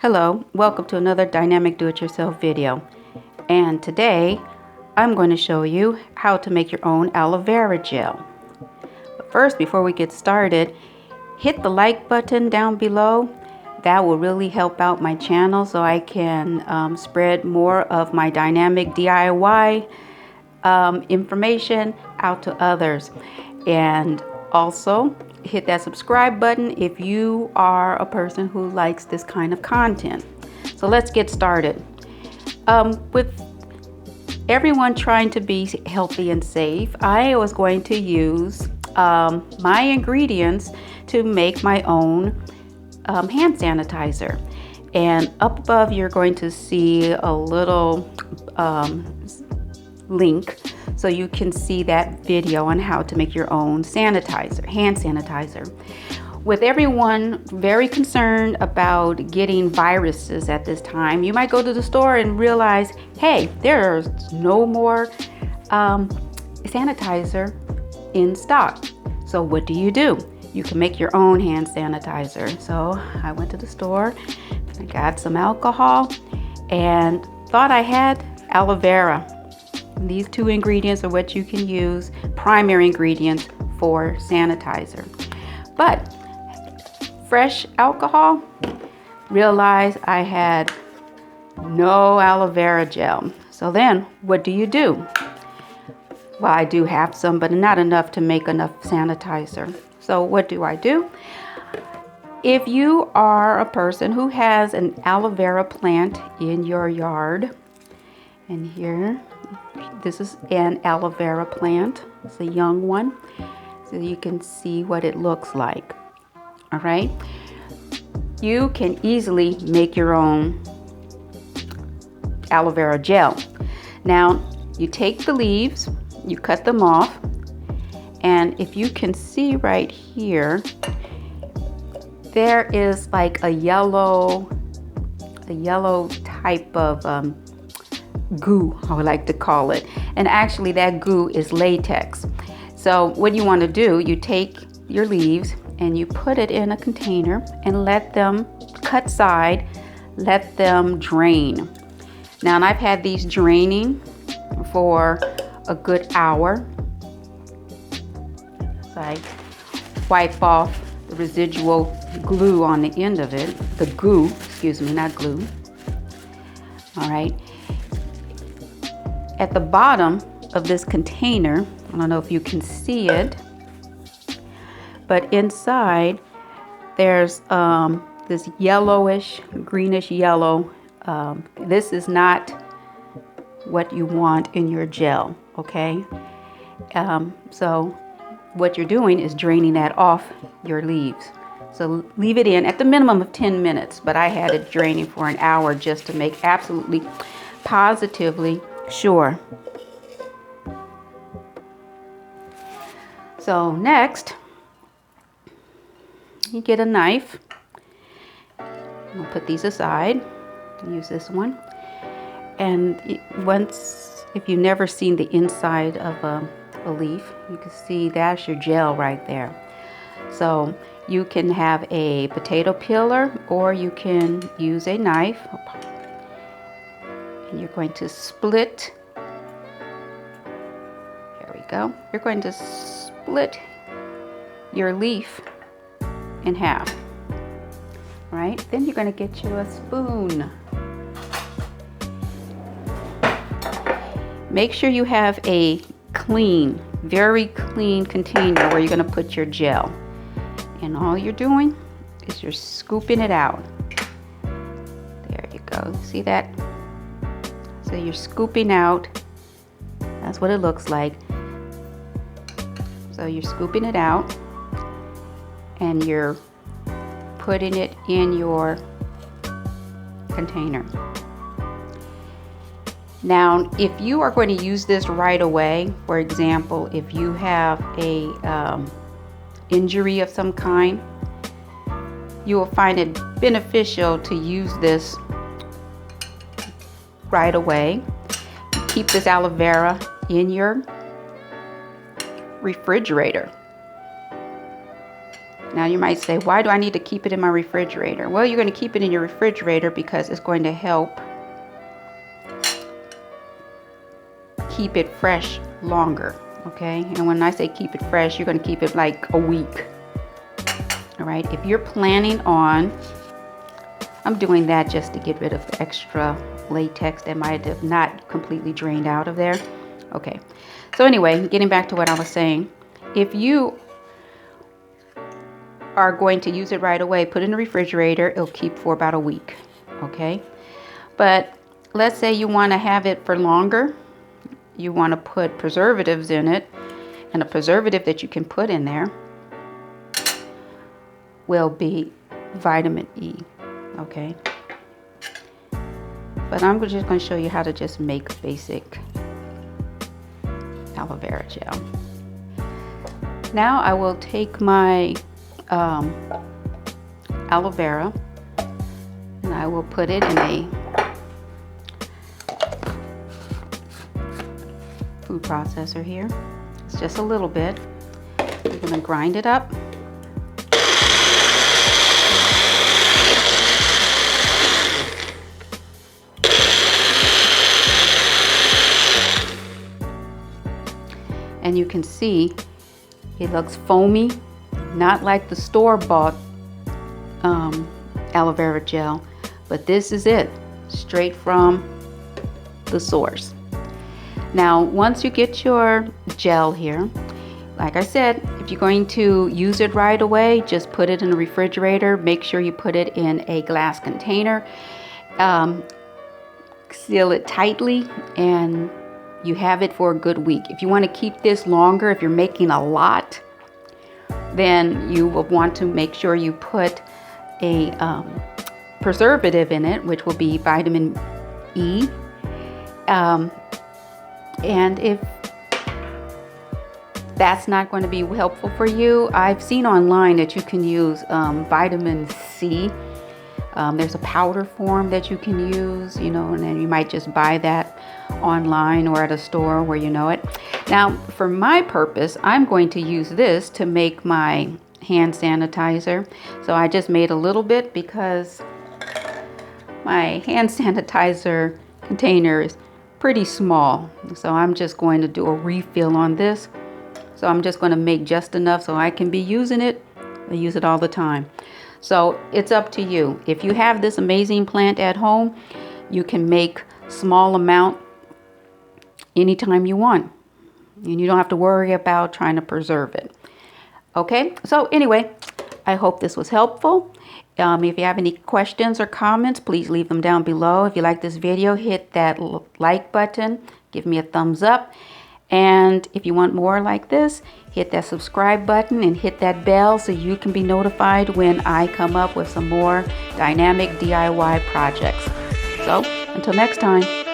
Hello, welcome to another dynamic do-it-yourself video. And today I'm going to show you how to make your own aloe vera gel. But first, before we get started, hit the like button down below. That will really help out my channel so I can spread more of my dynamic DIY information out to others. And also hit that subscribe button if you are a person who likes this kind of content. So let's get started. With everyone trying to be healthy and safe, I was going to use my ingredients to make my own hand sanitizer. And up above you're going to see a little link so you can see that video on how to make your own sanitizer, hand sanitizer. With everyone very concerned about getting viruses at this time, you might go to the store and realize, hey, there's no more sanitizer in stock. So what do? You can make your own hand sanitizer. So I went to the store, I got some alcohol, and thought I had aloe vera. These two ingredients are what you can use, primary ingredients for sanitizer. But fresh alcohol, realized I had no aloe vera gel. So then what do? Well, I do have some, but not enough to make enough sanitizer. So what do? If you are a person who has an aloe vera plant in your yard, and here, this is an aloe vera plant. It's a young one, so you can see what it looks like. All right, you can easily make your own aloe vera gel. Now, you take the leaves, you cut them off, and if you can see right here, there is like a yellow type of goo, I would like to call it. And actually that goo is latex. So what you want to do, you take your leaves and you put it in a container and let them cut side, let them drain. Now, and I've had these draining for a good hour. So I wipe off the residual glue on the end of it, the goo, excuse me, not glue. All right. At the bottom of this container, I don't know if you can see it, but inside there's this yellowish, greenish yellow. This is not what you want in your gel, okay? So what you're doing is draining that off your leaves. So leave it in at the minimum of 10 minutes, but I had it draining for an hour just to make absolutely, positively sure. So next, you get a knife. I'll put these aside. Use this one. And if you've never seen the inside of a leaf, you can see that's your gel right there. So you can have a potato peeler or you can use a knife. And you're going to split, there we go. You're going to split your leaf in half, right? Then you're going to get you a spoon. Make sure you have a clean, very clean container where you're going to put your gel. And all you're doing is you're scooping it out. There you go. See that? So you're scooping out, that's what it looks like. So you're scooping it out and you're putting it in your container. Now, if you are going to use this right away, for example, if you have a injury of some kind, you will find it beneficial to use this right away. Keep this aloe vera in your refrigerator. Now you might say, why do I need to keep it in my refrigerator? Well, you're going to keep it in your refrigerator because it's going to help keep it fresh longer, okay? And when I say keep it fresh, you're going to keep it like a week. All right, if you're planning on, I'm doing that just to get rid of the extra latex that might have not completely drained out of there. Okay, so anyway, getting back to what I was saying, if you are going to use it right away, put it in the refrigerator, it'll keep for about a week, okay? But let's say you want to have it for longer. You want to put preservatives in it, and a preservative that you can put in there will be vitamin E, okay? But I'm just going to show you how to just make basic aloe vera gel. Now I will take my aloe vera and I will put it in a food processor here. It's just a little bit. We're going to grind it up. And you can see it looks foamy, not like the store-bought aloe vera gel, but this is it, straight from the source. Now, once you get your gel here, like I said, if you're going to use it right away, just put it in the refrigerator. Make sure you put it in a glass container, seal it tightly, and you have it for a good week. If you want to keep this longer, if you're making a lot, then you will want to make sure you put a preservative in it, which will be vitamin E. And if that's not going to be helpful for you, I've seen online that you can use vitamin C. There's a powder form that you can use, you know, and then you might just buy that online or at a store where you know it. Now, for my purpose, I'm going to use this to make my hand sanitizer. So I just made a little bit because my hand sanitizer container is pretty small. So I'm just going to do a refill on this. So I'm just going to make just enough so I can be using it. I use it all the time. So it's up to you. If you have this amazing plant at home, you can make small amount anytime you want. And you don't have to worry about trying to preserve it. Okay, so anyway, I hope this was helpful. If you have any questions or comments, please leave them down below. If you like this video, hit that like button. Give me a thumbs up. And if you want more like this, hit that subscribe button and hit that bell so you can be notified when I come up with some more dynamic DIY projects. So, until next time.